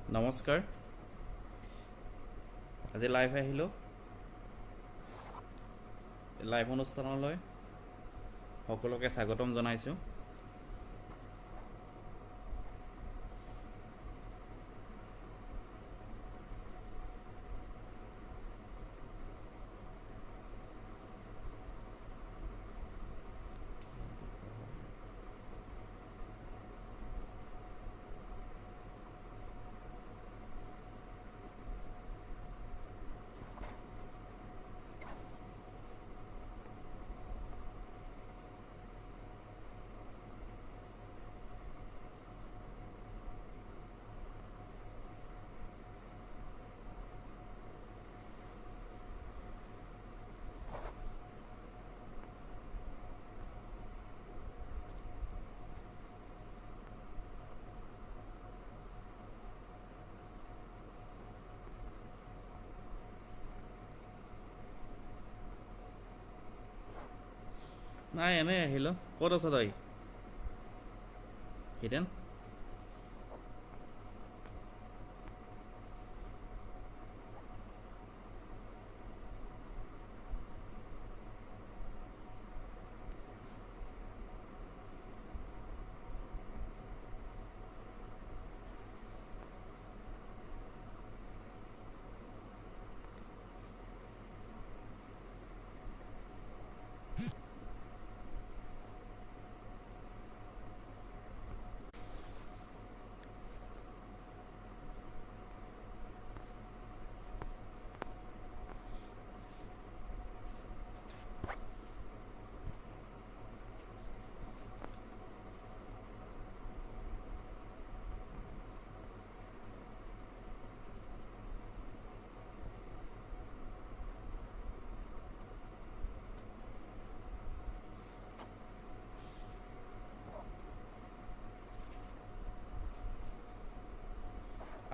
নমস্কাৰ। আজি লাইভ আহিলোঁ। লাইভ অনুষ্ঠানলৈ সকলোকে স্বাগতম জনাইছোঁ। নাই, এনেই আহিলোঁ। ক'ত আছ তই? হিতেন?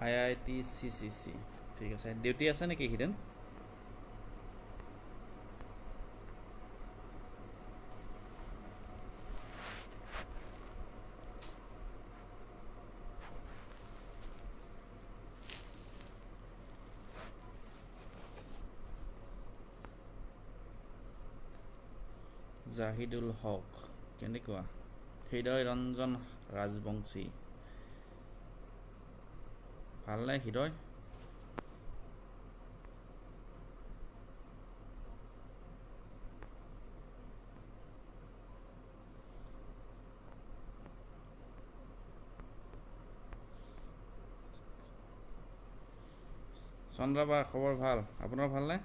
IITCCC। ঠিক আছে। ডিউটি আছে নেকি হিতেন? জাহিদুল হক কেনেকুৱা? হৃদয় ৰঞ্জন ৰাজবংশী ভালনে হৃদয়? চন্দ্ৰবা খবৰ ভাল? আপোনাৰ ভালনে?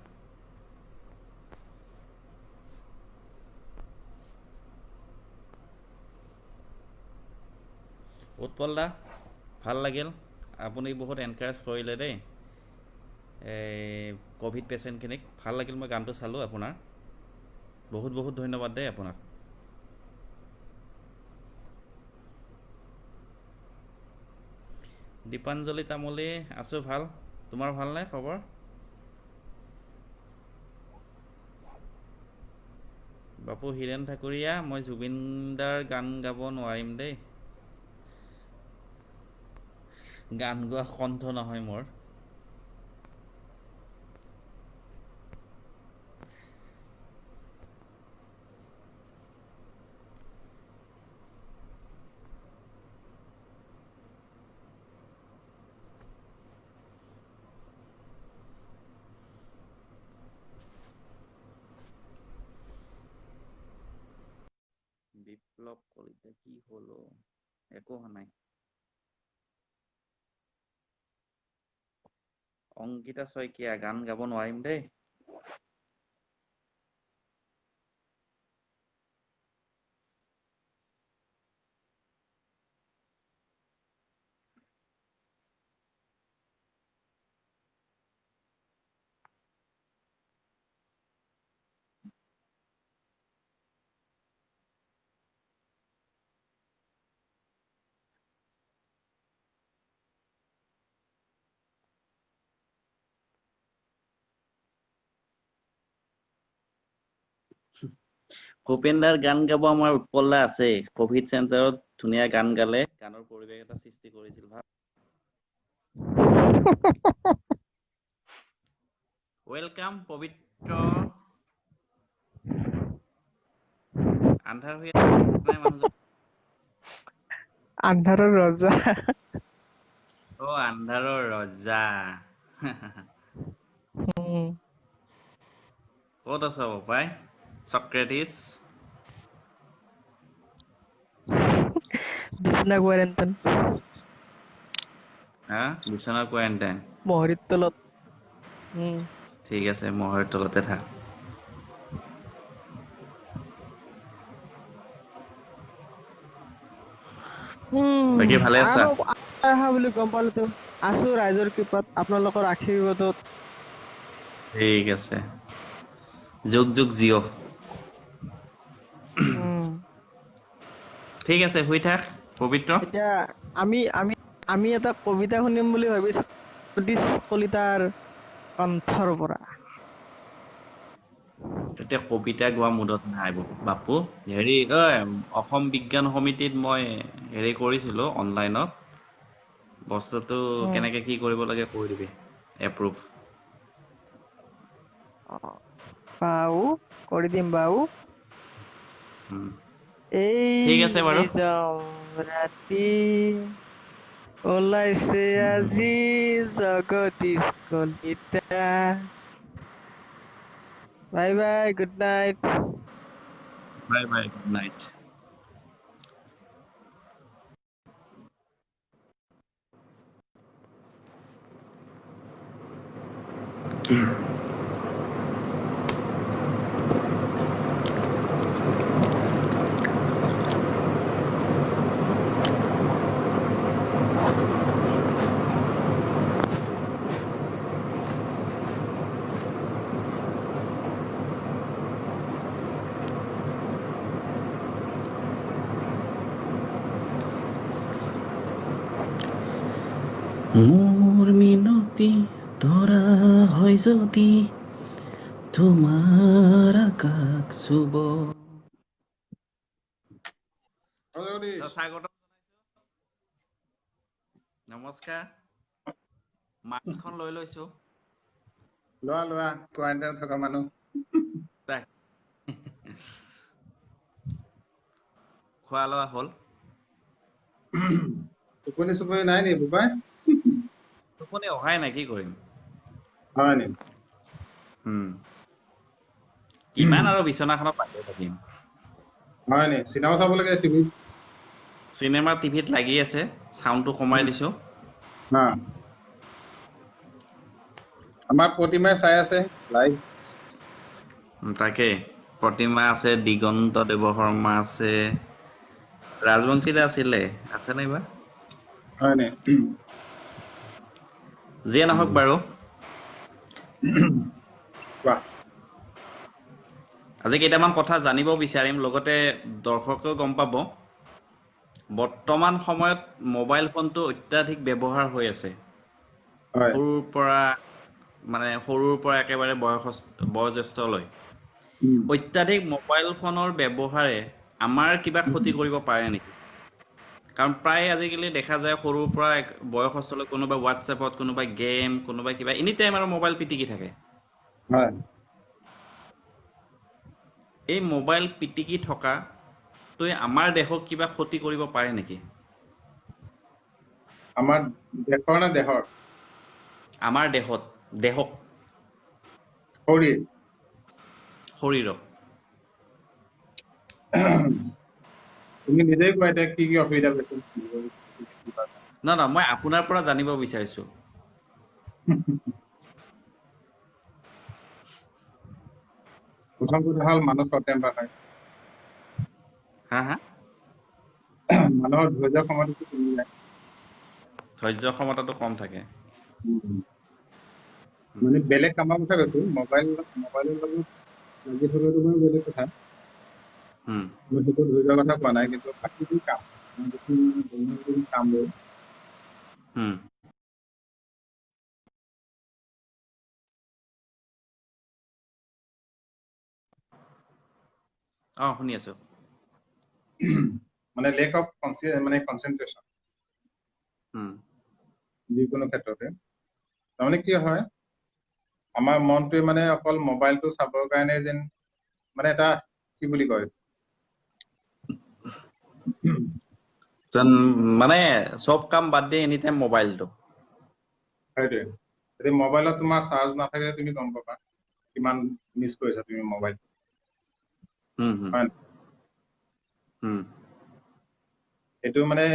উৎপল দা ভাল লাগিল, আপুনি বহুত এনকাৰেজ কৰিলে দেই ক'ভিড পেচেণ্টখিনিক। ভাল লাগিল, মই গানটো চালোঁ আপোনাৰ। বহুত বহুত ধন্যবাদ দেই আপোনাক। দীপাঞ্জলি তামুলী আছোঁ ভাল। তোমাৰ ভালনে খবৰ? বাপু হীৰেণ ঠাকুৰীয়া, মই জুবিন দাৰ গান গাব নোৱাৰিম দেই। গান গোৱা কণ্ঠ নহয় মোৰ। বিপ্লৱ কলিতা কি হলো? একো হোৱা নাই। অংকিতা শইকীয়া গান গাব নোৱাৰিম দেই। ভূপেনদাৰ গান গাব আমাৰ উৎপল দা আছে। ক'ভিড চেণ্টাৰত ধুনীয়া গান গালে, গানৰ পৰিৱেশ এটা সৃষ্টি কৰিছিল। ভাল ওয়েলকাম পবিত্ৰ আন্ধাৰ হৈ নাই মানুহজন আন্ধাৰৰ ৰজা আন্ধাৰৰ ৰজা ক'ত আছ পাই চক্ৰেটিছ বিছনা কোৱাৰেণ্টাইন বিছনা কোৱাৰেণ্টাইন মহৰীৰ তলত ঠিক আছে মহৰ তলতে থাক বাকী ভালে আছা বুলি গম পালো আছো ৰাইজৰ কৃপাত আপোনালোকৰ আশীৰ্বাদত ঠিক আছে যুগ যুগ জিঅ ঠিক আছে শুই থাক পবিত্ৰ এতিয়া আমি এটা কবিতা শুনিম বুলি ভাবিছো কলিতাৰ কণ্ঠৰ পৰা এতিয়া কবিতা গোৱা মুডত নাই বাপু হেৰি অসম বিজ্ঞান সমিতিত মই হেৰি কৰিছিলো অনলাইনত বস্তুটো কেনেকে কি কৰিব লাগে কৈ দিবি এপ্ৰুভ বাউ কৰি দিম বাউ ঠিক আছে বাৰু নিজাম ৰাতি ওলাইছে আজি Jagadish Kalita bye bye good night bye bye good night মোৰ মিনতি ধৰা হয় যদি তোমাৰ আকাশ চুব স্বাগতম নমস্কাৰ মাস্কখন লৈ লৈছো লোৱা কোৱাৰেণ্টাইন থকা মানুহ খোৱা লোৱা হ'ল টোপনি চুপনি নাই নি বোপাই টোপনি অহাই নাই কি কৰিম হয় নি কিমান আৰু বিচনাখনত পাতি থাকিম হয় নি চিনেমা চাব লাগে টিভি চিনেমা টিভিত লাগি আছে সাউণ্ডটো কমাই দিছো আমাৰ প্ৰতিমাই চাই আছে লাইভ তাকে প্ৰতিমা আছে দিগন্ত দেৱশৰ্মা আছে ৰাজবংশীলে আছিলে আছে নাই বা হয় নি যিয়ে নহওক বাৰু কোৱা আজি কেইটামান কথা জানিব বিচাৰিম লগতে দৰ্শকেও গম পাব বৰ্তমান সময়ত মোবাইল ফোনটো অত্যাধিক ব্যৱহাৰ হৈ আছে সৰুৰ পৰা একেবাৰে বয়োজ্যেষ্ঠলৈ অত্যাধিক মোবাইল ফোনৰ ব্যৱহাৰে আমাৰ কিবা ক্ষতি কৰিব পাৰে নেকি কাৰণ প্ৰায় আজিকালি দেখা যায় সৰুৰ পৰা বয়সস্থলৈ কোনোবা হোৱাটছএপত কোনোবা গেম কোনোবা কিবা এনি টাইম আৰু মোবাইল পিটিকি থাকে হয় এই মোবাইল পিটিকি থকা তই আমাৰ দেহক কিবা ক্ষতি কৰিব পাৰে নেকি আমাৰ দেশৰ না দেহৰ আমাৰ দেহক শৰীৰক তুমি নিজেই কোৱা এতিয়া কি কি অসুবিধা পাইছা না মই আপোনাৰ পৰা জানিব বিচাৰিছো প্ৰথম কথা হ'ল মানুহ টেম্পাৰ হয় মানুহৰ ধৈৰ্য ক্ষমতাটো কমি যায় ধৈৰ্য ক্ষমতাটো কম থাকে মানে বেলেগ কামৰ কথা কৈছো মোবাইলৰ লগত লাগি থকাটো মানে বেলেগ কথা মই সেইটো ধৈৰ্যৰ কথা কোৱা নাই কিন্তু বাকী যি কাম দৈনন্দিন কামবোৰ শুনি আছো মানে লেক অফ কনচেন্ট্ৰেচন যিকোনো ক্ষেত্ৰতে তাৰমানে কি হয় আমাৰ মনটোৱে মানে অকল মোবাইলটো চাবৰ কাৰণে যেন মানে এটা কি বুলি কয় মানে সব কাম বাদ দিয়ে এনি টাইম মোবাইলটো সেইটোৱে যদি মোবাইলত তোমাৰ চাৰ্জ নাথাকিলে তুমি গম পাবা কিমান মিছ কৰিছা তুমি মোবাইল হয় নাই? এইটো মানে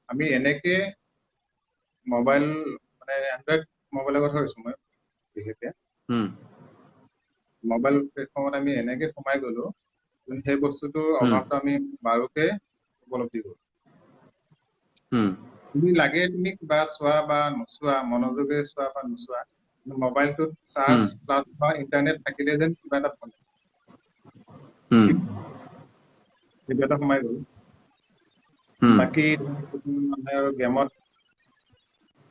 আমি এনেকে মোবাইল মানে এণ্ড্ৰইড মোবাইলৰ কথা কৈছো মই বিশেষকে মোবাইল প্লেটফৰ্মত আমি এনেকে সোমাই গলো সেই বস্তুটোৰ অভাৱটো আমি বাৰুকে উপলব্ধি কৰো তুমি লাগে তুমি কিবা চোৱা বা নোচোৱা মনোযোগে চোৱা বা নোচোৱা মোবাইলটোত চাৰ্জ প্লাছ বা ইণ্টাৰনেট থাকিলে যেন কিবা এটা ফোন সেইটো এটা সোমাই গ'ল বাকী মানে আৰু গেমত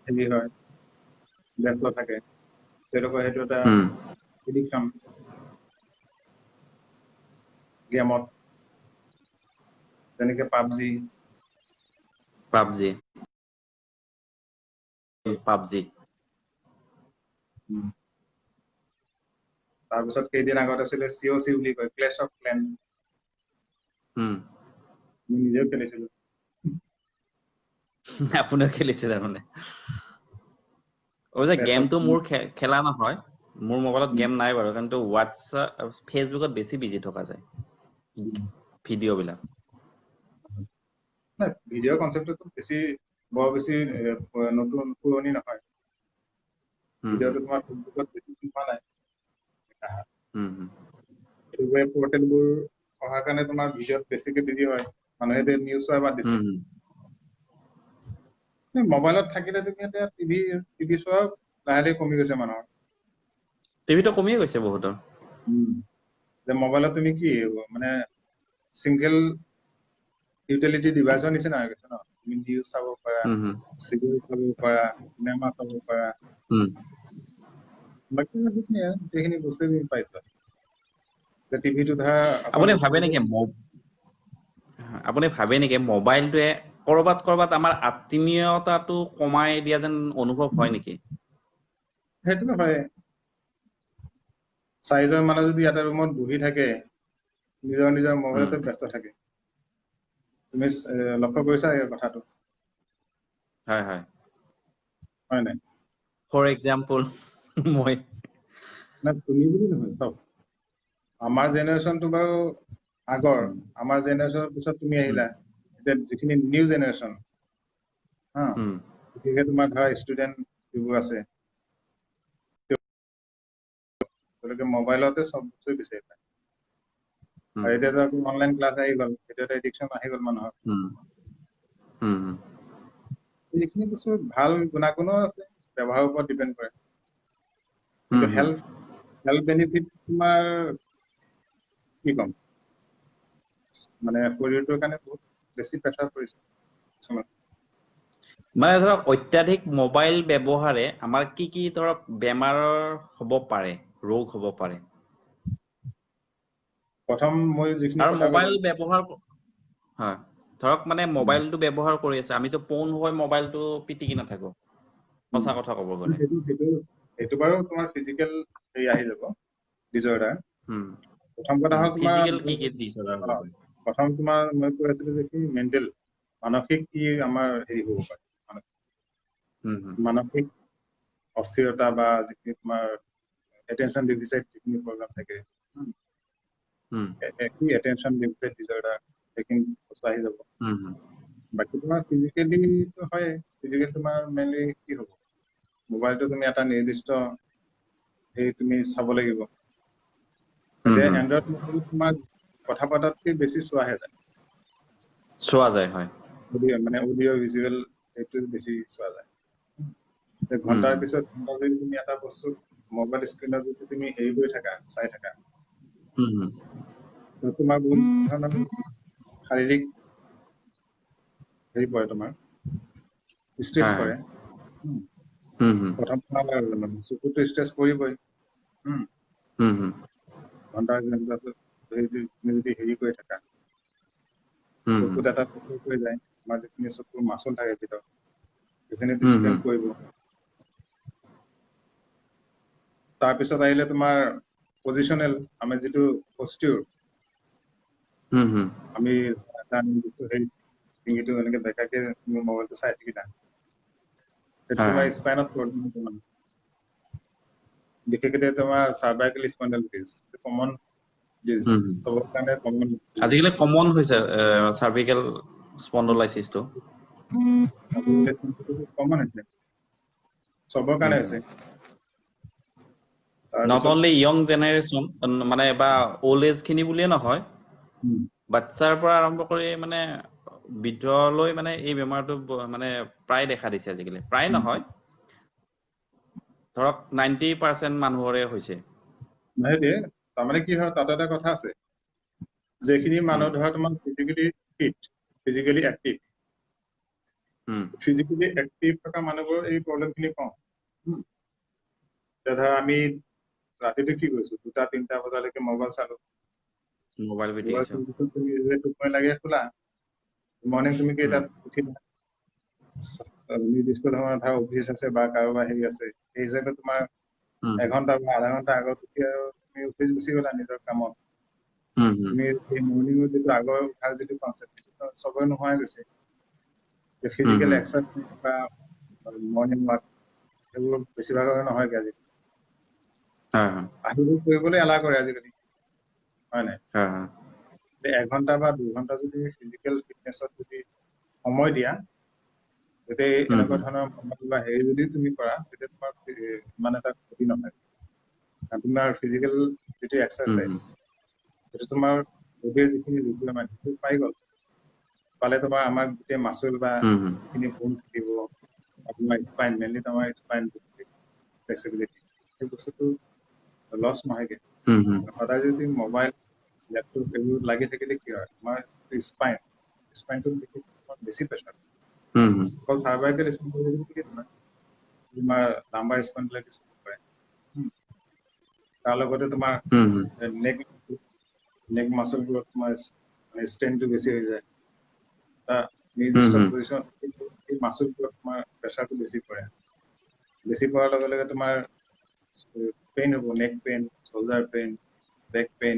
হেৰি হয় ব্যস্ত থাকে তেওঁলোকৰ সেইটো এটা এডিকশ্যন গেমত যেনেকে পাবজি তাৰপিছত কেইদিন আগত আছিলে COC বুলি কয় ক্লেশ অফ ক্লেন মই নিজেও খেলিছিলো আপুনিও খেলিছে তাৰমানে অৱশ্যে ক্লেশ অফ গেমটো মোৰ খেলা নহয় মোৰ মোবাইলত গেম নাই বাৰু কিন্তু হোৱাটছআপ ফেচবুকত বেছি বিজি থকা যায় ভিডিঅ' বিলাক ভিডিঅ' কনচেপ্টটো বৰ বেছি নতুন পুৰণি নহয় ভিডিঅ'টো তোমাৰ ফেচবুকত বেছি পোৱা নাই এইবোৰে পৰ্টেলবোৰ অহাৰ কাৰণে তোমাৰ ভিডিঅ'ত বেছিকে বিজি হয় মানুহে নিউজ চাই বাদ দিছে মোবাইলত থাকিলে তুমি এতিয়া টিভি চোৱা লাহে লাহে কমি গৈছে মানুহৰ টিভিটো কমিয়ে গৈছে বহুতৰ যে মোবাইলত তুমি কি মানে সিংগল ইউটিলিটি ডিভাইচৰ নিচিনা হৈ গৈছে ন তুমি নিউজ চাব পাৰা চিৰিয়েল চাব পাৰা চিনেমা চাব পাৰা বাকী গোটেইখিনি বস্তু তুমি পাইছা টিভিটো ধৰা আপুনি ভাবে নেকি মোবাইলটোৱে কৰবাত আমাৰ আত্মীয়তাটো কমাই দিয়া যেন অনুভৱ হয় নেকি সেইটো হয় চাৰিজন মানুহ যদি এটা ৰুমত বহি থাকে নিজৰ নিজৰ মোবাইলতে ব্যস্ত থাকে তুমি লক্ষ্য কৰিছা এই কথাটো হয় নাই ফৰ এক্সাম্পল মই তুমি বুলি নহয় চব আমাৰ জেনেৰেশ্যনটো বাৰু আগৰ আমাৰ জেনেৰেশ্যনৰ পিছত তুমি আহিলা এতিয়া যিখিনি নিউ জেনেৰেশ্যন বিশেষকে তোমাৰ ধৰা ষ্টুডেণ্ট যিবোৰ আছে তেওঁলোকে মোবাইলতে চব বস্তু বিচাৰি পায় আৰু এতিয়াতো আকৌ অনলাইন ক্লাছ আহি গ'ল সেইটো এটা এডিকশ্যন আহি গ'ল মানুহৰ এইখিনি বস্তু ভাল গুণাগুণো আছে ব্যৱহাৰৰ ওপৰত ডিপেণ্ড কৰে কিন্তু হেল্থ বেনিফিট তোমাৰ কি ক'ম মানে শৰীৰটোৰ কাৰণে বহুত বেছি প্ৰেছাৰ পৰিছে কিছুমান মানে ধৰক অত্যাধিক মোবাইল ব্যৱহাৰে আমাৰ কি ধৰক বেমাৰৰ হ'ব পাৰে ৰোগ হ'ব পাৰে প্ৰথম মই যিখিনি আৰু কথা মোবাইল ক'লো ব্যৱহাৰ হয় ধৰক মানে মোবাইলটো ব্যৱহাৰ কৰি আছে আমিতো পোন হৈ মোবাইলটো পিটিকি নাথাকো সঁচা কথা ক'ব গ'লে সেইটো বাৰু তোমাৰ ফিজিকেল হেৰি আহি যাব ডিজঅৰ্ডাৰ প্ৰথম কথা হ'ল ফিজিকেল কি ডিছঅৰ্ডাৰ হ'ব পাৰে প্ৰথম তোমাৰ মই কৈ আছিলো যে কি মেণ্টেল মানসিক কি আমাৰ হেৰি হ'ব পাৰে মানসিক অস্থিৰতা বা যিখিনি তোমাৰ এটেনশ্যন ডেফিচিট যিখিনি প্ৰগ্ৰাম থাকে এটেনশ্যন ডেফিচিট ডিজঅৰ্ডাৰ সেইখিনি বস্তু আহি যাব বাকী তোমাৰ ফিজিকেলিটো হয় ফিজিকেল তোমাৰ মেইনলি কি হ'ব মোবাইলটো তুমি এটা নিৰ্দিষ্ট হেৰি তুমি চাব লাগিব এতিয়া এণ্ড্ৰইড মোবাইলত তোমাৰ কথা পতাতকৈ বেছি চোৱা হয় মানে অডিঅ' ভিজুৱেল সেইটো বেছি চোৱা যায় ঘণ্টাৰ পিছত ঘণ্টা যদি তুমি এটা বস্তু মোবাইল স্ক্ৰীণত যদি তুমি হেৰি কৰি থাকা চাই থাকা তোমাৰ বহুত ধৰণৰ শাৰীৰিক হেৰি পৰে তোমাৰ ষ্ট্ৰেছ পৰে প্ৰথম চকুতো ষ্ট্ৰেছ পৰিবই ঘণ্টাৰ তুমি যদি হেৰি কৰি থাকা চকুত এটা প্ৰেছাৰ পৰি যায় আমাৰ যিখিনি চকুৰ মাচল থাকে ভিতৰত সেইখিনি ষ্ট্ৰেইন কৰিব তাৰপিছত আহিলে তোমাৰ পজিশনেল আমি যেটো পস্টিউৰ আমি ডিঙিটো এনেকে বেকাকে তুমি মোবাইলটো চাই থাকিলা সেইটো তোমাৰ স্পাইনত প্ৰব্লেম মানে বিশেষকৈ তোমাৰ সাৰ্ভাইকেল স্পন্ডাইলিটিছ কমন ডিজ চবৰ কাৰণে কমন আজিকালি কমন হৈছে সাৰ্ভিকেল স্পন্ডলাইসিসটো কমন হৈছে চবৰ কাৰণে হৈছে not only young generation মানে বা old age খিনি বুলিয়ে নহয় বাচ্চাৰ পৰা আৰম্ভ কৰি মানে বৃদ্ধলৈ মানে এই বেমাৰটো মানে প্ৰায় দেখা দিছে আজিকালি প্ৰায় নহয় ধৰক 90% মানুহৰে হৈছে নাইদে তাৰমানে কি হয় তাত এটা কথা আছে যেখিনি মানুহ ধৰা তোমাৰ physically fit physically active physically active থকা মানুহৰ এই প্ৰবলেমখিনি কম ধৰা আমি ৰাতিটো কি কৰিছো 2-3টা বজালৈকে মোবাইল চালো মোবাইল ভিডিঅ' টোপনি লাগে খোলা মৰ্নিং তুমি কেইটাত উঠিলা নিৰ্দিষ্ট ধৰণৰ ধৰা অফিচ আছে বা কাৰোবাৰ হেৰি আছে সেই হিচাপে তোমাৰ এঘণ্টা বা আধা ঘণ্টা আগত উঠি আৰু তুমি অফিচ গুচি গলা নিজৰ কামত তুমি এই মৰ্নিঙৰ যিটো আগৰ উঠাৰ যিটো কনচেপ্ট সেইটো চবৰে নোহোৱাই গৈছে ফিজিকেল এক্সাৰচাইজ বা মৰ্নিং ৱাক সেইবোৰ বেছিভাগৰ নহয়গে আজিকালি আহিব কৰিবলৈ এলাহ কৰে আজিকালি হয় নাই এঘণ্টা বা 2 ঘণ্টা যদি ফিজিকেল ফিটনেছত যদি সময় দিয়া তেতিয়া এনেকুৱা ধৰণৰ বা হেৰি যদি তুমি কৰা তেতিয়া তোমাৰ ইমান এটা ক্ষতি নহয় তোমাৰ ফিজিকেল যিটো এক্সাৰচাইজ সেইটো তোমাৰ বডিৰ যিখিনি ৰিকুৱাৰমেণ্ট সেইটো পাই গ'ল পালে তোমাৰ আমাৰ গোটেই মাচুল বা যিখিনি বোন থাকিব তোমাৰ স্পাইন মেইনলি তোমাৰ স্পাইন ফ্লেক্সিবিলিটি সেই বস্তুটো লছ নহয়গে সদায় যদি মোবাইল লেপটপ এইবোৰ লাগি থাকিলে কি হয় তোমাৰ স্পাইনটো বেছি প্ৰেছাৰ অকল সাৰ্ভাইকেল স্পন্ডাইলিটিছ নহয় তোমাৰ লাম্বাৰ স্পন্ডাইলিটিছ হ'ব পাৰে তাৰ লগতে তোমাৰ নেক মাচলবোৰত তোমাৰ ষ্ট্ৰেইনটো বেছি হৈ যায় এটা নিৰ্দিষ্ট পজিশ্যন এই মাচলবোৰত তোমাৰ প্ৰেছাৰটো বেছি পৰে বেছি পৰাৰ লগে লগে তোমাৰ পেইন হ'ব neck pain shoulder pain back pain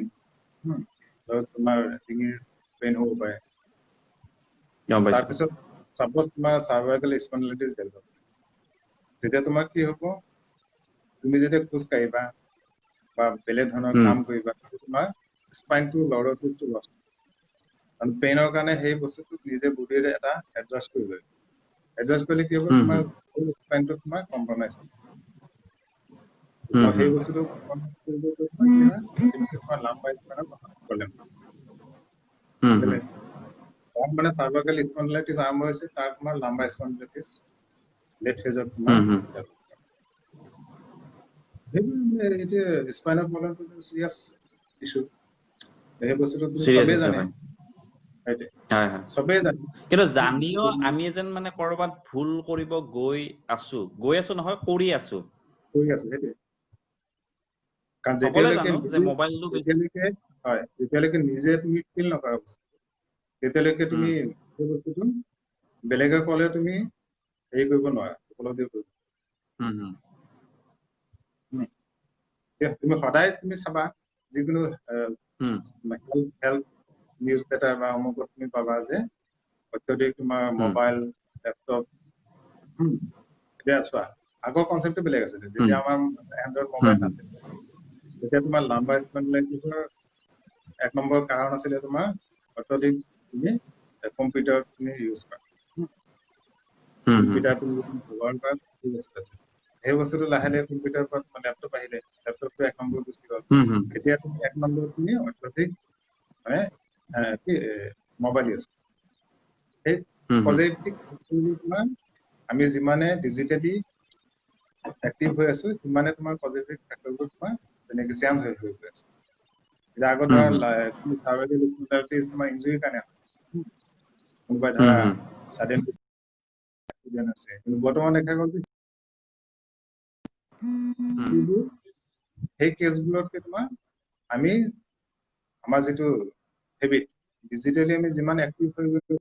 আৰু তোমাৰ ডিঙিৰ পেইন হ'ব পাৰে তাৰপিছত চাপোজ তোমাৰ সাৰ্ভাইকেল স্পন্ডাইলিটিছ ডেভেলপ তেতিয়া তোমাৰ কি হ'ব তুমি যেতিয়া খোজ কাঢ়িবা বা বেলেগ ধৰণৰ কাম কৰিবা তোমাৰ স্পাইনটো লৰটোটো লছ কাৰণ পেইনৰ কাৰণে সেই বস্তুটো নিজে বডিৰে এটা এডজাষ্ট কৰিব এডজাষ্ট কৰিলে কি হ'ব তোমাৰ স্পাইনটো তোমাৰ কম্প্ৰমাইজ হ'ব সেই বস্তুটো লাম্বাৰ স্পাইনৰ প্ৰব্লেম মানে সাৰ্ভাইকেল স্পন্ডাইলিটিছ আৰম্ভ হৈছে তাৰ তোমাৰ লাম্বাৰ স্পন্ডাইলিটিছ লেট ফেজত তোমাৰ এতিয়া স্পাইনৰ প্ৰব্লেমটো চিৰিয়াছ ইছ্যু সেই বস্তুটো চবেই জানে চবেই জানে কিন্তু জানিও আমি যেন মানে কৰবাত ভুল কৰিব গৈ আছো নহয় কৰি আছো সেইটোৱে কাৰণ যেতিয়ালৈকে নিজে তুমি ফিল নকৰা তেতিয়ালৈকে তুমি সেই বস্তুটো বেলেগে ক'লে তুমি হেৰি কৰিব নোৱাৰা উপলব্ধি কৰিব তুমি সদায় তুমি চাবা যিকোনো হেল্থ নিউজ লেটাৰ বা অমুকত তুমি পাবা যে অত্যধিক তোমাৰ মোবাইল লেপটপ এতিয়া চোৱা আগৰ কনচেপ্টটো বেলেগ আছিলে যেতিয়া আমাৰ এণ্ড্ৰইড মোবাইল নাছিল তেতিয়া তোমাৰ লাম্বাৰ স্পন্ডাইলিটিছৰ 1 নম্বৰ কাৰণ আছিলে তোমাৰ অত্যধিক তুমি কম্পিউটাৰ তুমি ইউজ কৰা কম্পিউটাৰ তুমি ব্যৱহাৰ কৰা সেই বস্তুটো লাহে লাহে কম্পিউটাৰৰ পৰা তোমাৰ লেপটপ আহিলে লেপটপটো 1 নম্বৰ গুচি গ'ল এতিয়া তুমি 1 নম্বৰ তুমি অত্যধিক মানে কি মোবাইল ইউজ সেই পজিটিভ তোমাৰ আমি যিমানে ডিজিটেলি এক্টিভ হৈ আছো সিমানে তোমাৰ পজিটিভ ফেক্টৰবোৰ তোমাৰ তেনেকে চেঞ্জ হৈ গৈ আছে এতিয়া আগত ধৰা সাৰ্ভাইকেল স্পন্ডাইলিটিছ তোমাৰ ইনজুৰিৰ কাৰণে কোনোবাই ধৰা ছাডেন আছে কিন্তু বৰ্তমান দেখা গ'ল যে সেই কেছবোৰতকে তোমাৰ আমি আমাৰ যিটো হেবিট ডিজিটেলি আমি যিমান এক্টিভ হৈ গৈছো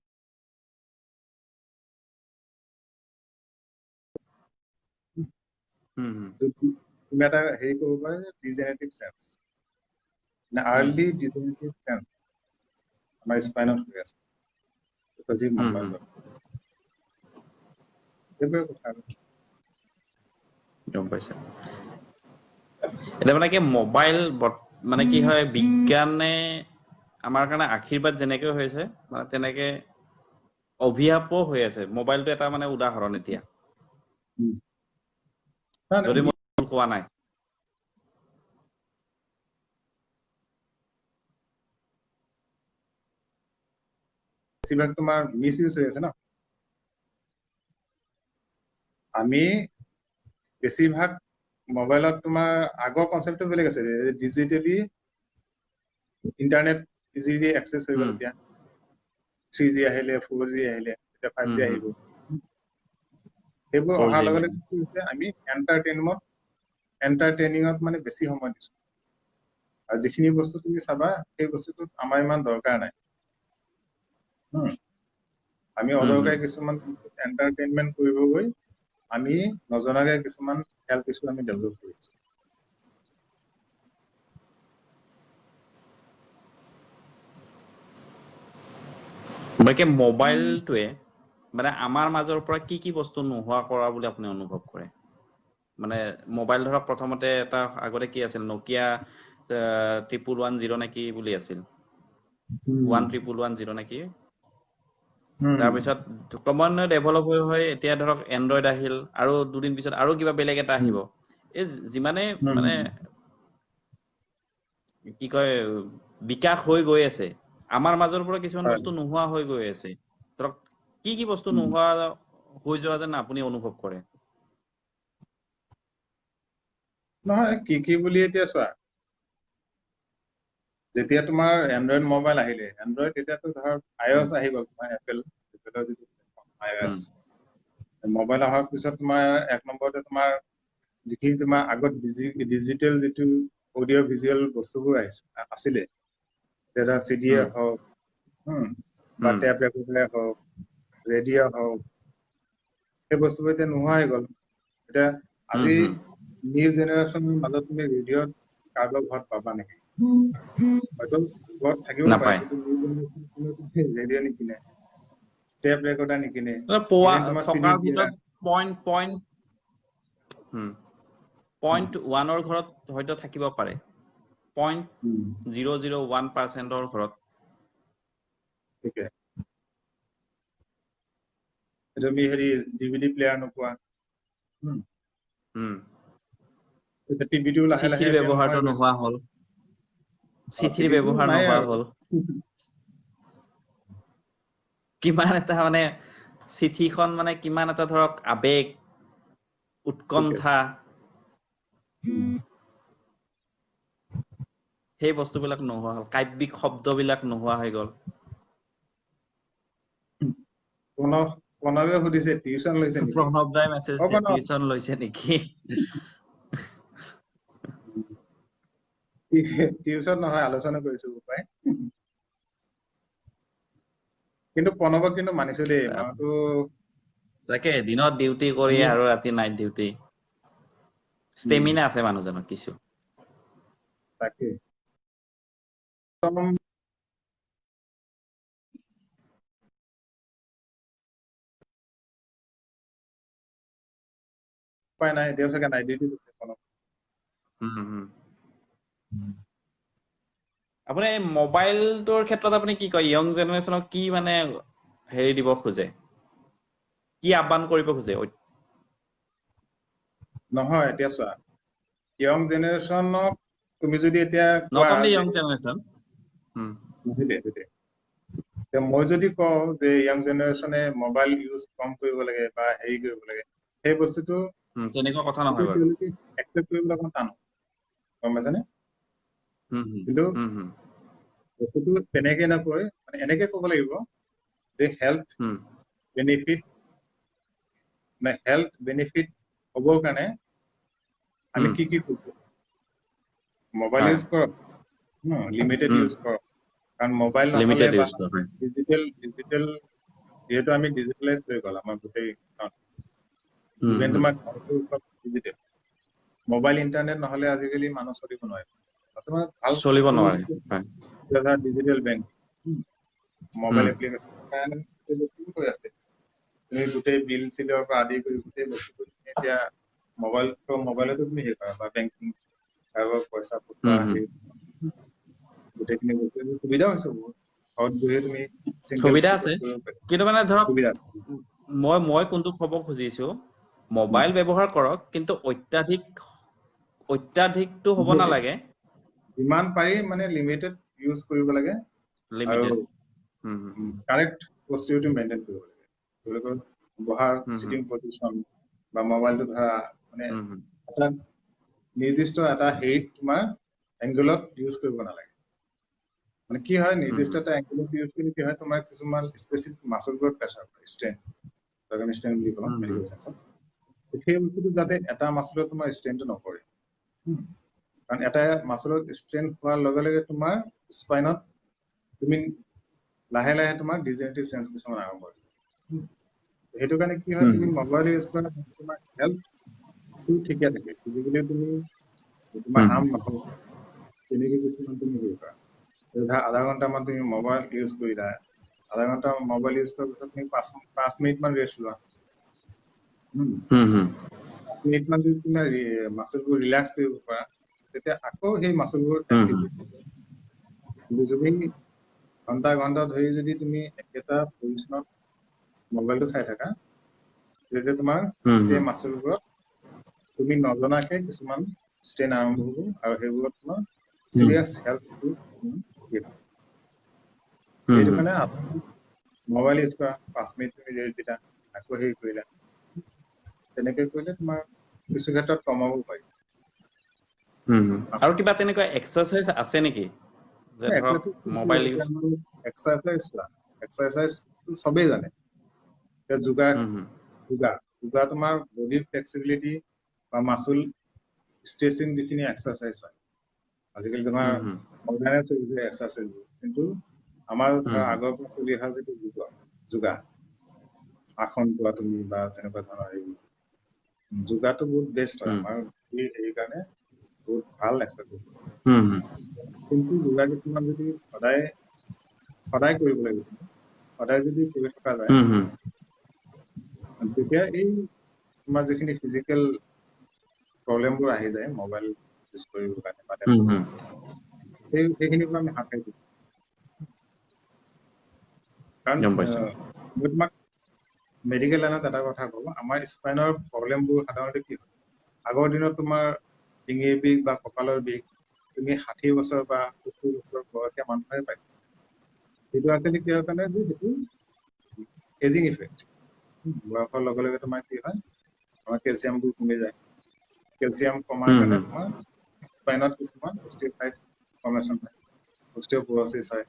তুমি এটা হেৰি কৰিব পাৰা যে ডিজেনেৰেটিভ চেঞ্চ মানে আৰ্লি ডিজেনেৰেটিভ চেঞ্চ আমাৰ স্পাইনত হৈ আছে যদি মোবাইলত সেইবোৰে কথা আৰু গম পাইছো এটা মানে কি মোবাইল মানে কি হয় বিজ্ঞানে আমাৰ কাৰণে আশীৰ্বাদ যেনেকৈ হৈছে মানে তেনেকে অভিশাপো হৈ আছে মোবাইলটো এটা মানে উদাহৰণ এতিয়া যদি মই কোৱা নাই বেছিভাগ তোমাৰ মিছ ইউজ হৈ আছে ন আমি বেছিভাগ মোবাইলত তোমাৰ আগৰ কনচেপ্টটো বেলেগ আছে ডিজিটেলি ইণ্টাৰনেট ইজিলি এক্সেছ হৈ গ'ল এতিয়া 3G আহিলে 4G আহিলে এতিয়া 5G আহিব সেইবোৰ অহাৰ লগে লগে কি হৈছে আমি এণ্টাৰটেইনিঙত মানে বেছি সময় দিছো আৰু যিখিনি বস্তু তুমি চাবা সেই বস্তুটোত আমাৰ ইমান দৰকাৰ নাই আমি অদৰকাৰী কিছুমান এণ্টাৰটেইনমেণ্ট কৰিব গৈ আমি নজনাকে কিছুমান হেল্থ ইছ্যু আমি ডেভেলপ কৰিছো বাকি মোবাইলটোৱে মানে আমাৰ মাজৰ পৰা কি কি বস্তু নোহোৱা কৰা বুলি আপুনি অনুভৱ কৰে মানে মোবাইল ধৰক প্ৰথমতে এটা আগতে কি আছিল নকিয়া 1110 নেকি বুলি আছিল 1110 নেকি তাৰপিছত ক্ৰমান্বয়ে ডেভেলপ হৈ এতিয়া ধৰক এণ্ড্ৰইড আহিল আৰু দুদিন পিছত আৰু কিবা বেলেগ এটা আহিব এই যিমানে মানে কি কয় বিকাশ হৈ গৈ আছে আমাৰ মাজৰ পৰা কিছুমান বস্তু নোহোৱা হৈ গৈ আছে ধৰক কি বস্তু নোহোৱা হৈ যোৱা যেন আপুনি অনুভৱ কৰে নহয় কি বুলি এতিয়া চোৱা যেতিয়া তোমাৰ এণ্ড্ৰইড মোবাইল আহিলে এণ্ড্ৰইড এতিয়াতো ধৰ iOS আহি গ'ল তোমাৰ এপল যিটো iOS মোবাইল অহাৰ পিছত তোমাৰ এক নম্বৰতে তোমাৰ যিখিনি তোমাৰ আগত ডিজিটেল যিটো অডিঅ' ভিজুৱেল বস্তুবোৰ আছিলে এটা চিডিয়ে হওক বা টেপ ৰেকৰ্ডাৰে হওক ৰেডিঅ' হওক সেই বস্তুবোৰ এতিয়া নোহোৱা হৈ গ'ল এতিয়া আজি নিউ জেনেৰেশ্যনৰ মাজত তুমি ৰেডিঅ'ত কাৰোবাৰ ঘৰত পাবা নেকি হয়তো ঘৰত থাকিব পাৰে কিন্তু নিউ জেনেৰেশ্যন ৰেডিঅ' নিকিনে টেপ ৰেকৰ্ডাৰ নিকিনে ইভেন তোমাৰ চিডি ভিতৰত পইণ্ট 1ৰ ঘৰত হয়তো থাকিব পাৰে 0.001%ৰ ঘৰত ঠিকে তুমি হেৰি ডিভিডি প্লেয়াৰ নোপোৱা টিভিটো লাহে লাহে চিঠিৰ এতিয়া ব্যৱহাৰটো গৈছে নোহোৱা হ'ল চিঠিৰ চিঠিটো ব্যৱহাৰ নাই নোহোৱা আৰু হ'ল কিমান এটা মানে চিঠিখন মানে কিমান এটা ধৰক আবেগ উৎকণ্ঠা সেই বস্তুবিলাক নোহোৱা হ'ল কাব্যিক শব্দবিলাক নোহোৱা হৈ গ'ল প্ৰণৱে সুধিছে টিউচন লৈছে নেকি প্ৰণৱ দাই মেছেজ দিছে টিউচন লৈছে নেকি টিউচন নহয় আলোচনা কৰিছো উপায় কিন্তু প্ৰণৱক কিন্তু মানিছো দেই মইতো তাকে দিনত ডিউটি কৰি আৰু ৰাতি নাইট ডিউটি ষ্টেমিনা আছে মানুহজনৰ কিছু তাকে উপায় নাই তেওঁ চাগে নাইট ডিউটি কৰিছে প্ৰণৱ আপুনি মোবাইলটোৰ ক্ষেত্ৰত আপুনি কি কয় ইয়ং জেনেৰেশ্যনক কি মানে হেৰি দিব খোজে কি আহ্বান কৰিব খোজে নহয় এতিয়া চোৱা ইয়ং জেনেৰেশ্যনক তুমি যদি এতিয়া নট কোৱা অনলি যে ইয়ং জেনেৰেশ্যন মই যদি কওঁ যে ইয়ং জেনেৰেশ্যনে মোবাইল ইউজ কম কৰিব লাগে বা হেৰি কৰিব লাগে সেই বস্তুটো তেনেকুৱা কথা নহয় বাৰু তেওঁলোকে একচেপ্ট কৰিবলৈ অকণ টান গম পাইছানে কিন্তু বস্তুটো তেনেকে নকয় মানে এনেকে ক'ব লাগিব যে হেল্থ বেনিফিট হ'বৰ কাৰণে আমি কি কৰিব মোবাইল ইউজ কৰক লিমিটেড ইউজ কৰক কাৰণ মোবাইল নহ'লে বা ডিজিটেল যিহেতু আমি ডিজিটেলাইজ হৈ গ'ল আমাৰ গোটেই ইভেন তোমাৰ ডিজিটেল মোবাইল ইন্টাৰনেট নহলে আজিকালি মানুহ চলিব নোৱাৰে তোমাৰ ভাল চলিব নোৱাৰে ডিজিটেল বেংক মোবাইল এপ্লিকেশ্যন কাৰণে কি হৈ আছে তুমি গোটেই বিল চিলৰ পৰা আদি কৰি গোটেই বস্তু এতিয়া মোবাইলতো তুমি হেৰি কৰা বা বেংকিং কাৰোবাৰ পইচা পঠোৱা গোটেইখিনি বস্তু সুবিধা হৈছে বহুত ঘৰত বহিয়ে তুমি সুবিধা আছে কিন্তু মানে ধৰক সুবিধা মই কোনটো খবৰ খুজিছো মোবাইল ব্যৱহাৰ কৰক কিন্তু অত্যাধিকটো হ'ব নালাগে যিমান পাৰি মানে লিমিটেড ইউজ কৰিব লাগে লিমিটেড কাৰেক্ট পজিটিভিটি মেইনটেইন কৰিব লাগে তেওঁলোকৰ বহাৰ সিটিং পজিশন বা মোবাইলটো ধৰা মানে এটা নিৰ্দিষ্ট এটা হেৰিত তোমাৰ এংগলত ইউজ কৰিব নালাগে মানে কি হয় নিৰ্দিষ্ট এটা এংগলত ইউজ কৰিলে কি হয় তোমাৰ কিছুমান স্পেচিফিক মাসলবোৰত প্ৰেছাৰ পৰে ষ্ট্ৰেন বুলি কওঁ মেডিকেল সায়েন্সত সেই বস্তুটো যাতে এটা মাসলত তোমাৰ ষ্ট্ৰেনটো নপৰে কাৰণ এটা মাসলত ষ্ট্ৰেন হোৱাৰ লগে লগে তোমাৰ স্পাইনত তুমি লাহে লাহে তোমাৰ ডিজেনাৰেটিভ চেঞ্জ কিছুমান আৰম্ভ হয় সেইটো কাৰণে কি হয় তুমি মোবাইল ইউজ কৰা তোমাৰ হেল্থটো ঠিকে থাকে ফিজিকেলি তুমি তোমাৰ হাৰ্ম নহয় তেনেকে কিছুমান তুমি হেৰি কৰা ধৰা আধা ঘণ্টামান তুমি মোবাইল ইউজ কৰিলা আধা ঘণ্টা মোবাইল ইউজ কৰাৰ পিছত তুমি 5 মিনিটমান ৰেষ্ট লোৱা 5 মিনিটমান যদি তুমি মাছলবোৰ ৰিলেক্স কৰিব পাৰা তেতিয়া আকৌ সেই মাছলবোৰ এক্টিভ হৈ থাকে কিন্তু যদি ঘণ্টা ধৰি যদি তুমি একেটা পজিশ্যনত মোবাইলটো চাই থাকা তেতিয়া তোমাৰ সেই মাছলবোৰত তুমি নজনাকে কিছুমান ষ্ট্ৰেন আৰম্ভ হ'ব আৰু সেইবোৰত তোমাৰ চিৰিয়াছ হেল্থ সেইটো কাৰণে মোবাইল ইউজ কৰা 5 মিনিট তুমি ৰেষ্ট দিলা আকৌ হেৰি কৰিলা তেনেকে কৰিলে তোমাৰ কিছু ক্ষেত্ৰত কমাব পাৰি আৰু কিবা তেনেকুৱা এক্সাৰসাইজ আছে নেকি যে ধৰক মোবাইল ইউজ এক্সাৰসাইজ সবেই জানে যোগা তোমাৰ বডি ফ্লেক্সিবিলিটি বা মাসল ষ্ট্ৰেচিং যিখিনি এক্সাৰসাইজ হয় আজিকালি তোমাৰ মডাৰ্ণ চলিছে এক্সাৰসাইজ কিন্তু আমাৰ ধৰা আগৰ পৰা চলি অহা যিটো যোগা আসন কৰা তুমি বা তেনেকুৱা ধৰণৰ যোগাটো বহুত বেষ্ট হয় আমাৰ হেৰি কাৰণে বহুত ভাল এক্সাৰসাইজ কিন্তু যোগা কিছুমান যদি সদায় কৰিব লাগিব সদায় যদি কৰি থকা যায় তেতিয়া এই তোমাৰ যিখিনি ফিজিকেল প্ৰব্লেমবোৰ আহি যায় মোবাইল ইউজ কৰিবৰ কাৰণে বা সেইখিনিৰ পৰা আমি হাত সাৰি কাৰণ মই তোমাক মেডিকেল লাইনত এটা কথা কওঁ আমাৰ স্পাইনৰ প্ৰব্লেমবোৰ সাধাৰণতে কি হয় আগৰ দিনত তোমাৰ ডিঙিৰ বিষ বা কঁকালৰ বিষ তুমি 60 বছৰ বা 70 বছৰ বয়সীয়া মানুহে পায় সেইটো actually কি হয় কাৰণে সেইটো এজিং ইফেক্ট বয়সৰ লগে লগে তোমাৰ কি হয় আমাৰ কেলছিয়ামবোৰ কমি যায় কেলছিয়াম কমাৰ কাৰণে তোমাৰ স্পাইনত কিছুমান অস্টিঅ'ফাইট ফৰ্মেশ্যন হয় অস্টিঅ'পৰচিছ হয়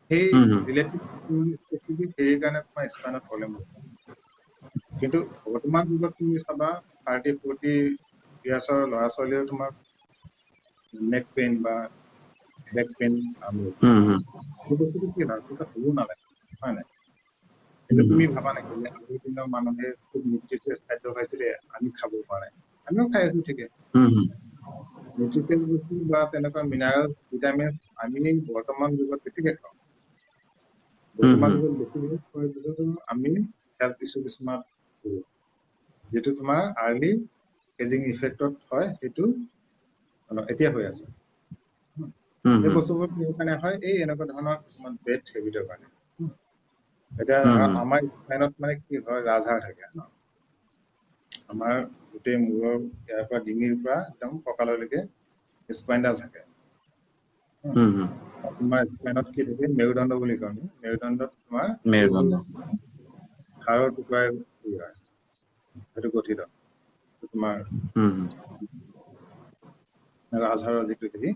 সেই ৰিলেটিভ স্পেচিফিক হেৰিৰ কাৰণে তোমাৰ স্পাইনত প্ৰব্লেম হয় কিন্তু বৰ্তমান যুগত তুমি চাবা 30-40 ইয়াৰ্ছৰ ল'ৰা ছোৱালীও তোমাৰ নেক পেইন বা বেক পেইন সেই বস্তুটো কি হয় সেইটো হ'ব নালাগে হয় নাই কিন্তু তুমি ভাবা নেকি যে আজিৰ দিনৰ মানুহে খুব নিউট্ৰিচিয়াছ খাদ্য খাইছিলে আমি খাব পৰা নাই আমিও খাই আছো ঠিকে নিউট্ৰিচিয়াছ বস্তু বা তেনেকুৱা মিনাৰেল ভিটামিন আমি বৰ্তমান যুগত বেছিকে খাওঁ বৰ্তমান যুগত বেছিকে খোৱাৰ পিছতো আমি হেল্থ ইছ্যু কিছুমান যিটো তোমাৰ আৰ্লি এজিং ইফেক্টত হয় সেইটো এতিয়া হৈ আছে এই বস্তুবোৰ কি কাৰণে হয় এই এনেকুৱা ধৰণৰ কিছুমান বেড হেবিটৰ কাৰণে এতিয়া আমাৰ স্পাইনত মানে কি হয় ৰাজহাড় থাকে ন আমাৰ গোটেই মূৰৰ ইয়াৰ পৰা ডিঙিৰ পৰা একদম কঁকাললৈকে স্পাইনডাল থাকে তোমাৰ স্পাইনত কি থাকে মেৰুদণ্ড বুলি কওঁ মেৰুদণ্ডত তোমাৰ হাড়ৰ টুকুৰাই হয় সেইটো গঠিত তোমাৰ ৰাজহাড়ৰ যিটো হেৰি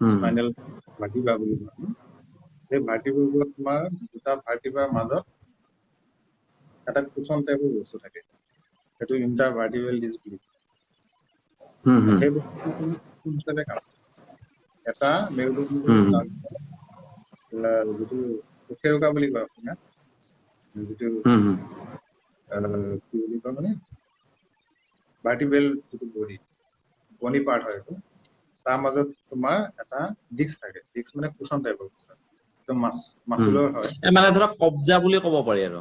স্পাইনেল ভাৰ্টিব্ৰা বুলি কওঁ সেই ভাৰ্টিব্ৰাবোৰত তোমাৰ দুটা ভাৰ্টিব্ৰাৰ মাজত এটা কুচন টাইপৰ বস্তু থাকে সেইটো ইণ্টাৰ ভাৰ্টিব্ৰেল ডিস্ক বুলি সেই বস্তুটো হিচাপে কাম এটা মেৰুদণ্ড যিটো উশেৰুকা বুলি কয় অসমীয়াত যিটো কি বুলি কয় মানে ভাৰ্টিব্ৰেল যিটো বডি পাৰ্ট হয় এইটো তাৰ মাজত তোমাৰ এটা ডিস্ক থাকে ডিস্ক মানে কুচন টাইপৰ বস্তু একদম মাছুলৰ হয় মানে ধৰা কবজা বুলি ক'ব পাৰি আৰু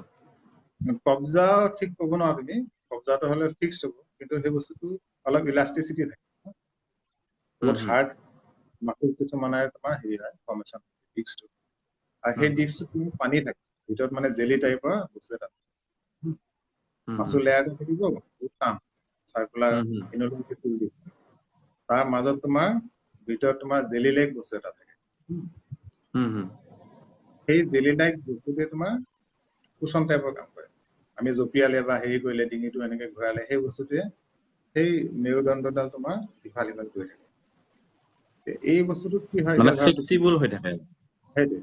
কবজা ঠিক ক'ব নোৱাৰা তুমি কবজাটো হ'লে ফিক্সড হ'ব কিন্তু সেই বস্তুটো অলপ ইলাষ্টিচিটি থাকে বহুত হাৰ্ড মাছুল কিছুমানে তোমাৰ হেৰি হয় ফৰ্মেশ্যন ডিস্কটো আৰু সেই ডিস্কটো তুমি পানী থাকে ভিতৰত মানে জেলি টাইপৰ বস্তু এটা মাছুল লেয়াৰটো থাকিব বহুত টান চাৰ্কুলাৰ ইন'লিমিটেড ফুল দি তাৰ মাজত তোমাৰ ভিতৰত তোমাৰ জেলি লাইক বস্তু এটা থাকে সেই জেলি লাইক বস্তুটোৱে তোমাৰ কুচন টাইপৰ কাম কৰে আমি জপিয়ালে বা হেৰি কৰিলে ডিঙিটো এনেকে ঘূৰালে সেই বস্তুটোৱে সেই মেৰুদণ্ডডাল তোমাৰ ইফাল সিফাল কৰি থাকে এই বস্তুটো কি হয় মানে এতিয়া ফ্লেক্সিবল হৈ থাকে সেইটোৱে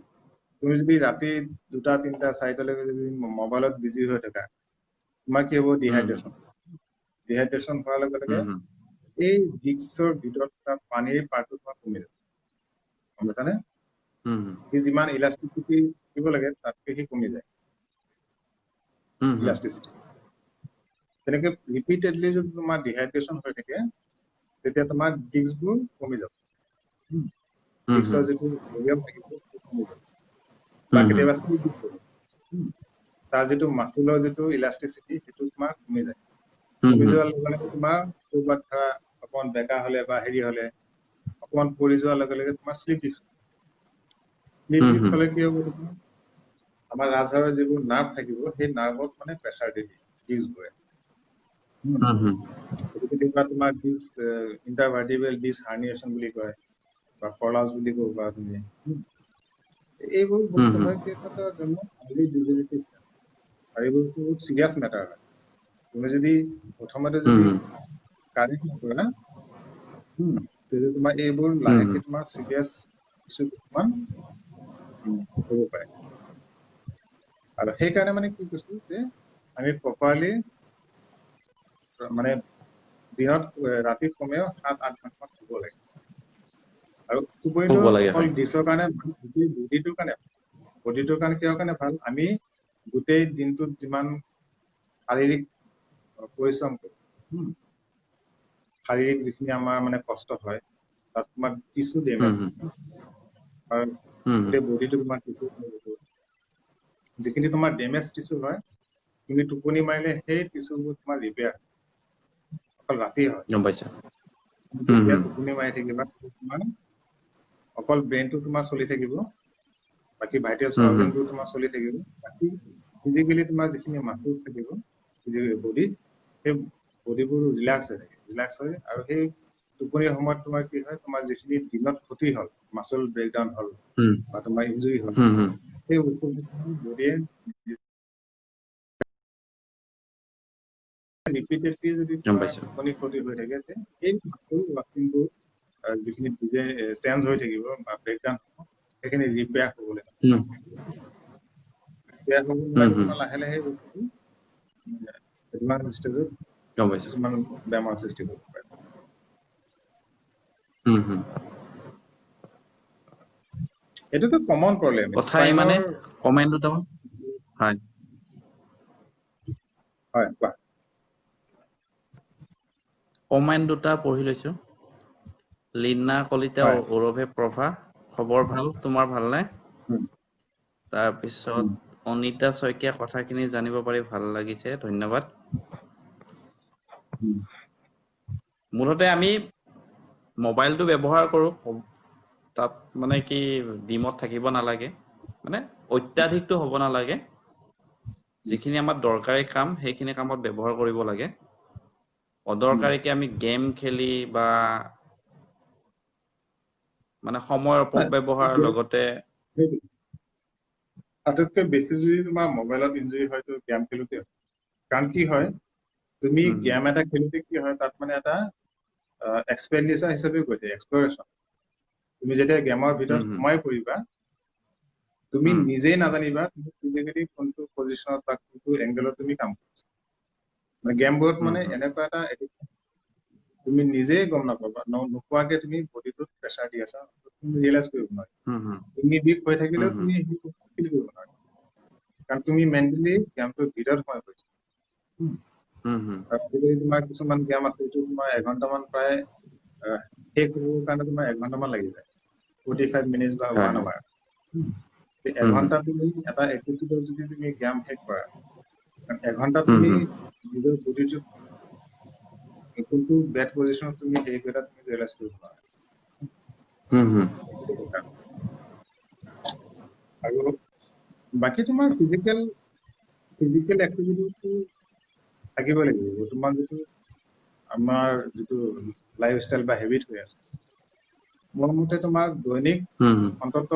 তুমি যদি ৰাতি 2টা 3টা 4টালৈকে যদি মোবাইলত বিজি হৈ থাকা তোমাৰ কি হ'ব ডিহাইড্ৰেশ্যন হোৱাৰ লগে লগে এই ডিস্কৰ ভিতৰত থকা পানীৰ পাৰটো তোমাৰ কমি যাব গম পাইছানে সি যিমান ইলাষ্টিচিটি থাকিব লাগে তাতকে সি কমি যায় ইলাষ্টিচিটি তেনেকে ৰিপিটেডলি যদি তোমাৰ ডিহাইড্ৰেশ্যন হৈ থাকে তেতিয়া তোমাৰ ডিস্কবোৰ কমি যাব ডিস্কৰ যিটো ভলিউম থাকিব কমি যাব বা কেতিয়াবা তাৰ যিটো মাছুলৰ যিটো ইলাষ্টিচিটি সেইটো তোমাৰ কমি যায় কমি যোৱাৰ লগে লগে তোমাৰ ক'ৰবাত ধৰা অকণমান বেকা হলে বা হেৰি হলে অকণমান পৰি যোৱাৰ লগে লগে তোমাৰ শ্লিপ ডিস্ক হলে কি হ'ব তোমাৰ আমাৰ ৰাজহাড়ৰ যিবোৰ নাৰ্ভ থাকিব সেই নাৰ্ভত মানে প্ৰেছাৰ দি দিয়ে ডিস্কবোৰে কেতিয়াবা তোমাৰ ইণ্টাৰভাৰ্টিব্ৰেল ডিস্ক হাৰ্নিয়েশ্যন বুলি কয় বা ফৰলাউজ বুলি ক'ব পাৰা তুমি এইবোৰ বস্তু হয় কেইবাটাও জন্ম হাইলি ডিজেনেৰেটিভ আৰু এইবোৰ বহুত চিৰিয়াছ মেটাৰ হয় তুমি যদি প্ৰথমতে যদি কাৰেক্ট নকৰা তেতিয়া তোমাৰ এইবোৰ লাহেকে তোমাৰ চিৰিয়াছ ইছ্যু কিছুমান হ'ব পাৰে আৰু সেইকাৰণে মানে কি কৈছো যে আমি প্ৰপাৰলি মানে দিনত ৰাতি কমেও 7-8 ঘণ্টা শুব লাগে আৰু টোপনিটো শুব লাগে অকল হয় ডিছৰ কাৰণে বডিটোৰ কাৰণে কিহৰ কাৰণে ভাল আমি গোটেই দিনটোত যিমান শাৰীৰিক পৰিশ্ৰম কৰোঁ শাৰীৰিক যিখিনি আমাৰ মানে কষ্ট হয় তাত তোমাৰ টিচু ডেমেজ হয় গোটেই বডিটো তোমাৰ যিখিনি তোমাৰ ডেমেজ টিচু হয় তুমি টোপনি মাৰিলে সেই টিচুবোৰ তোমাৰ ৰিপেয়াৰ অকল ৰাতি হয় গম পাইছা যেতিয়া টোপনি মাৰি থাকিবা তোমাৰ অকল ব্ৰেইনটো তোমাৰ চলি থাকিব বাকী ভাইটেল অৰ্গেনবোৰ তোমাৰ চলি থাকিব বাকী ফিজিকেলি তোমাৰ যিখিনি মাছুল থাকিব বডিত সেই বডিবোৰ ৰিলেক্স হয় আৰু সেই টোপনিৰ সময়ত তোমাৰ কি হয় তোমাৰ যিখিনি দিনত ক্ষতি হ'ল মাছল ব্ৰেকডাউন হ'ল বা তোমাৰ ইনজুৰি হ'ল সেই বস্তুবোৰ বডিয়ে ৰিপিটেডলি যদি গম তোমাৰ পাইছো টোপনি ক্ষতি হৈ থাকে এই মাছল ৱাৰ্কিংবোৰ যিখিনি চেঞ্জ হৈ থাকিব বা ব্ৰেকডাউন হ'ব সেইখিনি ৰিপেয়াৰ হ'বলৈ তোমাৰ লাহে লাহে বস্তুটো এডভান্স ষ্টেজত গম পাইছো কিছুমান বেমাৰ সৃষ্টি কৰিব পাৰে এইটোতো কমন প্ৰব্লেম কথাই মানে স্পাইনৰ কমেণ্ট দুটামান হয় হয় কোৱা কমেণ্ট দুটা পঢ়ি লৈছো লীনা কলিতা হয় ওৰফে প্ৰভা খবৰ ভাল তোমাৰ ভালনে উম, তাৰপিছত উম, অনিতা শইকীয়া কথাখিনি জানিব পাৰি ভাল লাগিছে ধন্যবাদ উম, মুঠতে আমি মোবাইলটো ব্যৱহাৰ কৰোঁ তাত মানে কি ডিমত থাকিব নালাগে মানে অত্যাধিকটো হ'ব নালাগে যিখিনি আমাৰ দৰকাৰী কাম সেইখিনি কামত ব্যৱহাৰ কৰিব লাগে উম। অদৰকাৰীকে আমি গেম খেলি বা মানে সময়ৰ অপব্যৱহাৰ লগতে সেইটোৱে। আটাইতকৈ বেছি যদি তোমাৰ মোবাইলত ইনজুৰি হয়তো গেম খেলোতে হয় কাৰণ কি হয় তুমি গেম এটা খেলোতে কি হয় তাত মানে এটা এক্সপেণ্ডিচাৰ হিচাপে গৈ থাকে এক্সপ্লৰেশ্যন তুমি যেতিয়া গেমৰ ভিতৰত সোমাই পৰিবা তুমি নিজেই নাজানিবা তুমি ফিজিকেলি কোনটো পজিশ্যনত বা কোনটো এংগেলত তুমি কাম কৰিছা মানে গেমবোৰত মানে এনেকুৱা এটা তুমি নিজেই গম নাপাবা নোপোৱাকে তুমি বডিটোত প্ৰেছাৰ দি আছা তুমি ৰিয়েলাইজ কৰিব নোৱাৰা তুমি বিষ হৈ থাকিলেও তুমি সেইটো ফিল কৰিব নোৱাৰা কাৰণ তুমি মেণ্টেলি গেমটোৰ ভিতৰত সোমাই পৰিছা আজিকালি তোমাৰ কিছুমান গেম আছে এইটো তোমাৰ 1 ঘণ্টামান প্ৰায় শেষ হ'বৰ কাৰণে তোমাৰ 1 ঘণ্টামান লাগি যায় 45 মিনিটছ বা 1 আৱাৰ 1 ঘণ্টা তুমি এটা এপিছডত যদি তুমি গেম শেষ কৰা 1 ঘণ্টা তুমি নিজৰ বডিটোত কোনটো বেড পজিশ্যনত তুমি হেৰি কৰিলা তুমি ৰিয়েলাইজ কৰিব পাৰা আৰু বাকী তোমাৰ ফিজিকেল এক্টিভিটিটো থাকিব লাগিব তোমাৰ যিটো আমাৰ যিটো লাইফষ্টাইল বা হেবিট হৈ আছে মোৰ মতে তোমাৰ দৈনিক অন্তত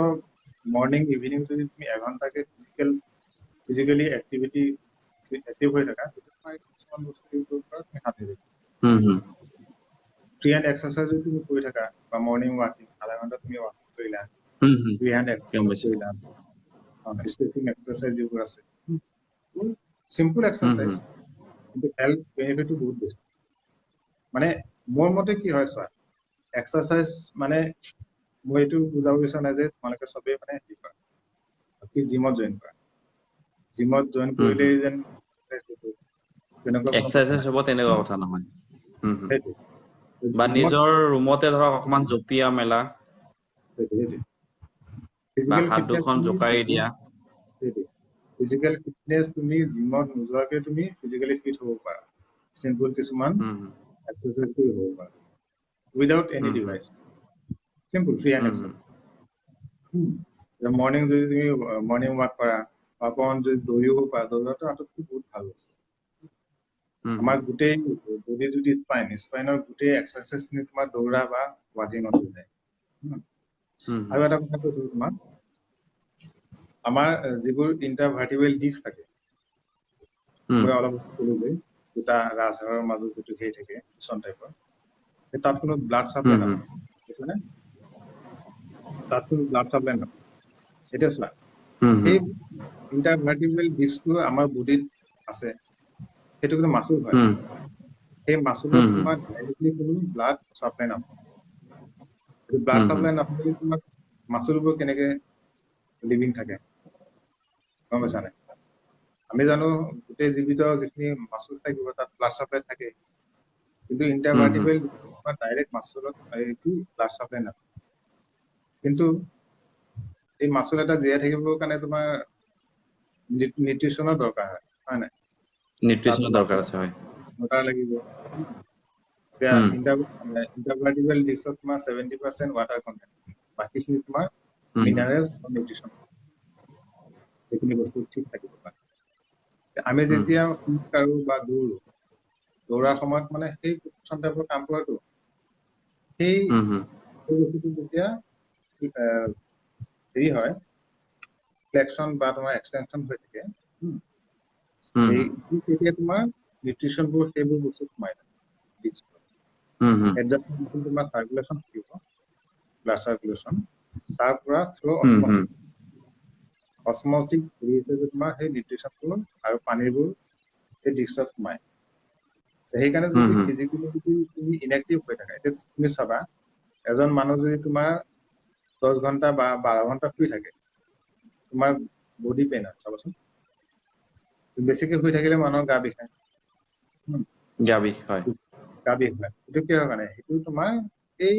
মৰ্নিং ইভিনিং যদি তুমি 1 ঘণ্টাকে ফিজিকেলি এক্টিভ হৈ থাকা তোমাৰ কিছুমান বস্তু পৰা তুমি হাত ধৰিব ফ্ৰী হেণ্ড এক্সাৰচাইজ তুমি কৰি থাকা বা মৰ্নিং ৱাকিং আধা ঘণ্টা তুমি ৱাকিং কৰিলা ফ্ৰী হেণ্ড এক্সাৰচাইজ কৰিলা স্ট্ৰেচিং এক্সাৰচাইজ যিবোৰ আছে চিম্পল এক্সাৰচাইজ কিন্তু হেল্থ বেনিফিটটো বহুত বেছি মানে মোৰ মতে কি হয় চোৱা এক্সাৰচাইজ মানে মই এইটো বুজাব বিচৰা নাই যে তোমালোকে চবেই মানে হেৰি কৰা কি জিমত জইন কৰা জিমত জইন কৰিলেই যেন তেনেকুৱা কোনো কথা এক্সাৰচাইজ নাই হ'ব তেনেকুৱা কথা নহয় সেইটো বা জিমত নিজৰ ৰুমতে ধৰক অকমান জপিয়া মেলা বা ফিজিকেল হাত ফিটনেছ দুখন তুমি জোকাৰি দিয়া ফিজিকেল ফিটনেছ তুমি জিমত নোযোৱাকৈ তুমি ফিজিকেলি ফিট হ'ব পাৰা চিম্পল কিছুমান এক্সাৰচাইজ কৰি হ'ব পাৰা without any device simple free hand exercise morning যদি তুমি মৰ্নিং ৱাক কৰা অকণমান যদি দৌৰিব পাৰা দৌৰাটো আটাইতকৈ বহুত ভাল বস্তু আমাৰ গোটেই বডি যদি স্পাইনৰ গোটেই এক্সাৰচাইজখিনি তোমাৰ দৌৰা বা ৱাকিঙত হৈ যায় আৰু এটা কথা কৈছো তোমাক আমাৰ যিবোৰ ইণ্টাৰভাৰ্টিবল ডিস্ক থাকে মই অলপ ক'লো যে দুটা ৰাজহাড়ৰ মাজত যিটো হেৰি থাকে কুচন টাইপৰ তাত কোনো ব্লাড চাপ্লাই নাপায় বুজিছানে তাত কোনো ব্লাড চাপ্লাই নাপায় এতিয়া চোৱা সেই ইণ্টাৰভাৰ্টিবল ডিস্কটো আমাৰ বডিত আছে সেইটো কিন্তু মাচুল হয় সেই মাচুলত তোমাৰ ডাইৰেক্টলি কোনো ব্লাড চাপ্লাই নাপায় ব্লাড চাপ্লাই নাপালে তোমাৰ মাচুলবোৰ কেনেকে লিভিং থাকে গম পাইছা নাই আমি জানো গোটেই জীৱিত যিখিনি মাচুল থাকিব তাত ব্লাড চাপ্লাই থাকে কিন্তু ইণ্টাৰভাৰ্টিবল তোমাৰ ডাইৰেক্ট মাচুলত এইটো ব্লাড চাপ্লাই নাপায় কিন্তু এই মাচুল এটা জীয়াই থাকিবৰ কাৰণে তোমাৰ নিউট্ৰিচনৰ দৰকাৰ হয় নাই নিউট্ৰিচনৰ দৰকাৰ আছে হয় ৱাটাৰ লাগিব এতিয়া ইণ্টাৰভাৰ্টিবল ডিস্কত তোমাৰ 70% ৱাটাৰ কন্টেন্ট বাকীখিনি তোমাৰ মিনাৰেলছ আৰু নিউট্ৰিচন সেইখিনি বস্তু ঠিক থাকিব পাৰে আমি যেতিয়া খোজ কাঢ়ো বা দৌৰাৰ সময়ত মানে সেই কুচন টাইপৰ কাম কৰাটো সেই বস্তুটো যেতিয়া হেৰি হয় ফ্লেকশ্যন বা তোমাৰ এক্সটেনশ্যন হৈ থাকে তেতিয়া তোমাৰ নিউট্ৰিচনবোৰ সেইবোৰ বস্তু সোমাই থাকে এডজাষ্টমেণ্ট তোমাৰ চাৰ্কুলেশ্যন থাকিব ব্লাড চাৰ্কুলেশ্যন তাৰ পৰা থ্ৰু অসমটিক তোমাৰ সেই নিউট্ৰিচনবোৰ আৰু পানীবোৰ সেই ডিস্কত সোমায় সেইকাৰণে যদি ফিজিকেলি যদি তুমি ইনএক্টিভ হৈ থাকা এতিয়া তুমি চাবা এজন মানুহ যদি তোমাৰ 10 ঘণ্টা বা 12 ঘণ্টা শুই থাকে তোমাৰ বডি পেইন হয় চাবাচোন বেছিকে শুই থাকিলে মানুহৰ গা বিষায় গা বিষ হয় সেইটো কিহৰ কাৰণে সেইটো তোমাৰ এই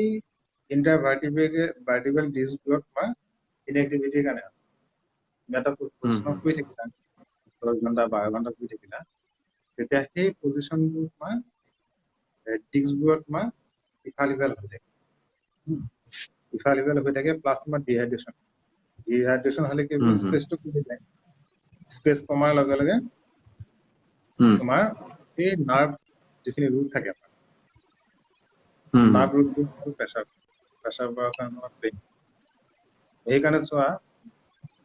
ইণ্টাৰভাৰ্টিবল ডিস্কবোৰত তোমাৰ ইনএক্টিভিটিৰ কাৰণে এটা পজিশ্যনত শুই থাকিলা 10 ঘণ্টা 12 ঘণ্টা শুই থাকিলা তেতিয়া সেই পজিশ্যনবোৰ তোমাৰ ডিস্কবোৰত তোমাৰ ইফাল সিফাল হৈ থাকে প্লাছ তোমাৰ ডিহাইড্ৰেশ্যন হলে কি স্পেচটো কমি যায় স্পেচ কমাৰ লগে লগে তোমাৰ এই নাৰ্ভ যিখিনি ৰুট থাকে নাৰ্ভ ৰুটবোৰ প্ৰেছাৰ পোৱাৰ কাৰণে পেইন সেইকাৰণে চোৱা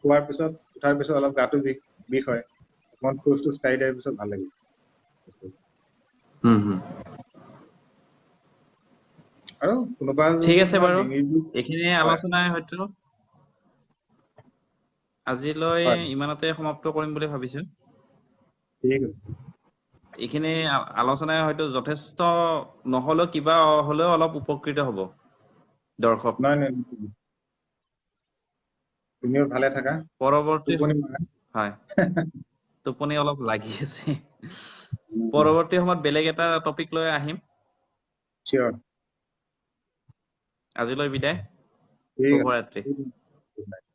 খোৱাৰ পিছত উঠাৰ পিছত অলপ গাটো বিষ হয় অকণমান খোজটো কাঢ়ি দিয়াৰ পিছত ভাল লাগিব আৰু কোনোবা ঠিক আছে বাৰু ডিঙিৰ বিষ এইখিনি হয় আলোচনাই হয়তো আজিলৈ হয় ইমানতে সমাপ্ত কৰিম বুলি ভাবিছো ঠিক আছে এইখিনি আলোচনাই হয়তো যথেষ্ট নহলেও কিবা হলেও অলপ উপকৃত হ'ব দৰ্শক নাই তুমিও ভালে থাকা পৰৱৰ্তী টোপনি মাৰা হয় টোপনি অলপ লাগি আছে পৰৱৰ্তী সময়ত বেলেগ এটা টপিক লৈ আহিম চিয়ৰ আজিলৈ বিদায় ঠিক আছে শুভৰাত্ৰি Good night.